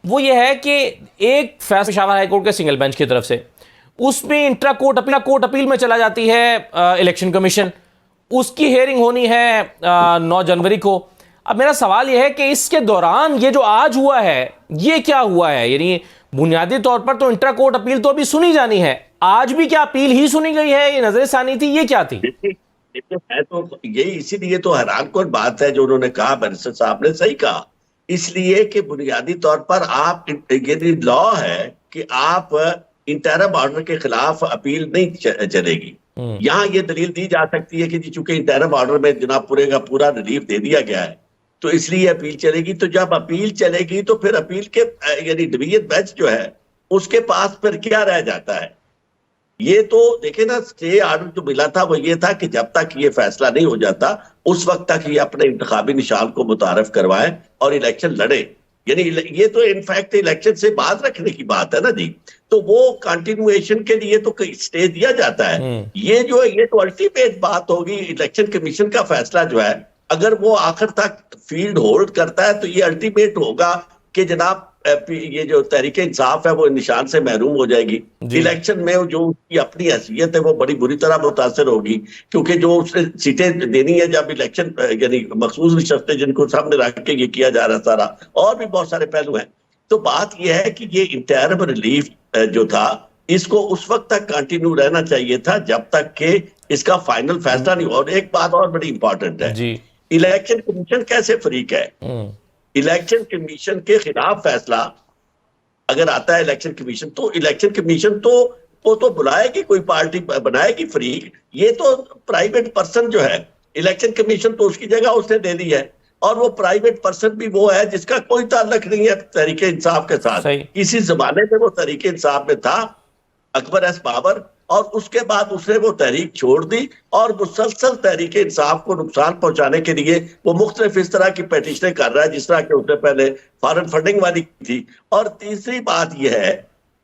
वो ये है कि एक फैसला पेशावर हाईकोर्ट के सिंगल बेंच की तरफ से, उसमें इंट्रा कोर्ट अपील में चला जाती है इलेक्शन कमीशन, उसकी हेयरिंग होनी है 9 जनवरी को। अब मेरा सवाल यह है कि इसके दौरान ये जो आज हुआ है ये क्या हुआ है? यानी बुनियादी तौर पर तो इंट्रा कोर्ट अपील तो अभी सुनी जानी है, आज भी क्या अपील ही सुनी गई है? ये नजर सानी थी, ये क्या थी? है तो यही, इसीलिए तो हैरान कौन बात है जो उन्होंने कहा, बैरिस्टर साहब ने सही कहा। इसलिए कि बुनियादी तौर पर आप, ये लॉ है कि आप इंटरम ऑर्डर के खिलाफ अपील नहीं चलेगी। यहाँ ये दलील दी जा सकती है कि जी चूंकि इंटरम ऑर्डर में जनाब पूरे का पूरा रिलीफ दे दिया गया है तो इसलिए अपील चलेगी। तो जब अपील चलेगी तो फिर अपील के यानी डिवीजन बेंच जो है उसके पास फिर क्या रह जाता है? ये तो देखे ना, स्टे ऑर्डर जो मिला था वो ये था कि जब तक ये फैसला नहीं हो जाता उस वक्त तक ये अपने इंतखाबी निशान को मुतारफ करवाए और इलेक्शन लड़े। यानी ये तो इनफैक्ट इलेक्शन से बात रखने की बात है ना जी। तो वो कंटिन्यूएशन के लिए तो स्टे दिया जाता है। ये जो है ये तो अल्टीमेट बात होगी। इलेक्शन कमीशन का फैसला जो है अगर वो आखिर तक फील्ड होल्ड करता है तो ये अल्टीमेट होगा कि जनाब ये जो तहरीक इंसाफ है वो निशान से महरूम हो जाएगी। इलेक्शन में जो उसकी अपनी हैसियत है वो बड़ी बुरी तरह मुतासर होगी, क्योंकि जो उसने सीटें देनी है जब इलेक्शन यानी मखसूस रिश्ते जिनको सामने रख के ये किया जा रहा सारा, और भी बहुत सारे पहलू हैं। तो बात यह है कि ये इंटरिम रिलीफ जो था इसको उस वक्त तक कंटिन्यू रहना चाहिए था जब तक कि इसका फाइनल फैसला नहीं। और एक बात और बड़ी इंपॉर्टेंट है, इलेक्शन कमीशन कैसे फरीक है? इलेक्शन कमीशन के खिलाफ फैसला अगर आता है इलेक्शन कमीशन, तो इलेक्शन कमीशन तो वो तो बुलाएगी, कोई पार्टी बनाएगी फरीक। ये तो प्राइवेट पर्सन जो है, इलेक्शन कमीशन तो उसकी जगह उसने दे दी है, और वो प्राइवेट पर्सन भी वो है जिसका कोई ताल्लुक नहीं है तहरीक इंसाफ के साथ। इसी जमाने में वो तहरीक इंसाफ में था अकबर एस बाबर, और उसके बाद उसने वो तहरीक छोड़ दी और मुसलसल तहरीक इंसाफ को नुकसान पहुंचाने के लिए वो मुख्तलिफ इस तरह की पेटिशनें कर रहा है जिस तरह के उसने पहले फॉरेन फंडिंग वाली थी। और तीसरी बात यह है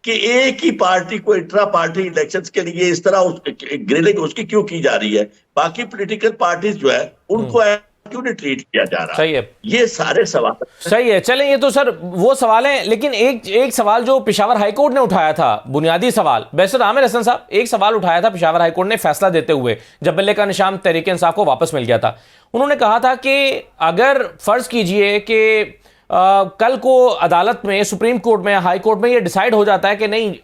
कि एक ही पार्टी को इंट्रा पार्टी इलेक्शंस के लिए इस तरह ग्रिलिंग उसकी क्यों की जा रही है? बाकी पॉलिटिकल पार्टीज जो है उनको क्यों नहीं ट्रीट किया जा रहा? सही है, ये सारे सवाल सही है। चलें, ये तो सर वो सवाल है, लेकिन एक सवाल जो पेशावर हाईकोर्ट ने उठाया था, बुनियादी सवाल, बैरिस्टर आमिर हसन साहब एक सवाल उठाया था पेशावर हाईकोर्ट ने फैसला देते हुए जब बल्ले का निशान तहरीक इंसाफ को वापस मिल गया था। उन्होंने कहा था कि अगर फर्ज कीजिए कि कल को अदालत में, सुप्रीम कोर्ट में, हाई कोर्ट में ये डिसाइड हो जाता है कि नहीं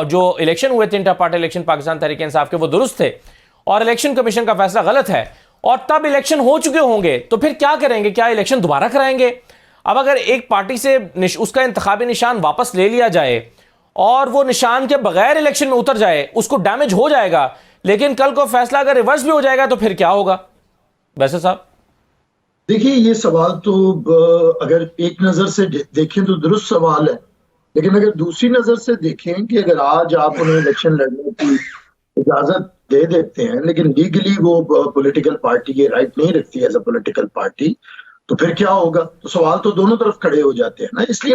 जो इलेक्शन हुए थे inter party election Pakistan Tehreek Insaf के वो दुरुस्त थे और इलेक्शन कमीशन का फैसला गलत है, और तब इलेक्शन हो चुके होंगे, तो फिर क्या करेंगे? क्या इलेक्शन दोबारा कराएंगे? अब अगर एक पार्टी से उसका इंतखाबी निशान वापस ले लिया जाए और वो निशान के बगैर इलेक्शन में उतर जाए, उसको डैमेज हो जाएगा, लेकिन कल को फैसला अगर रिवर्स भी हो जाएगा तो फिर क्या होगा? बैरिस्टर साहब देखिए, ये सवाल तो अगर एक नजर से देखें तो दुरुस्त सवाल है, लेकिन अगर दूसरी नजर से देखें कि अगर आज आप उन्हें इलेक्शन लड़ने की इजाजत दे देते हैं लेकिन लीगली वो पॉलिटिकल पार्टी ये राइट नहीं रखती एज अ पॉलिटिकल पार्टी, तो फिर क्या होगा? तो सवाल तो दोनों तरफ खड़े हो जाते हैं ना। इसलिए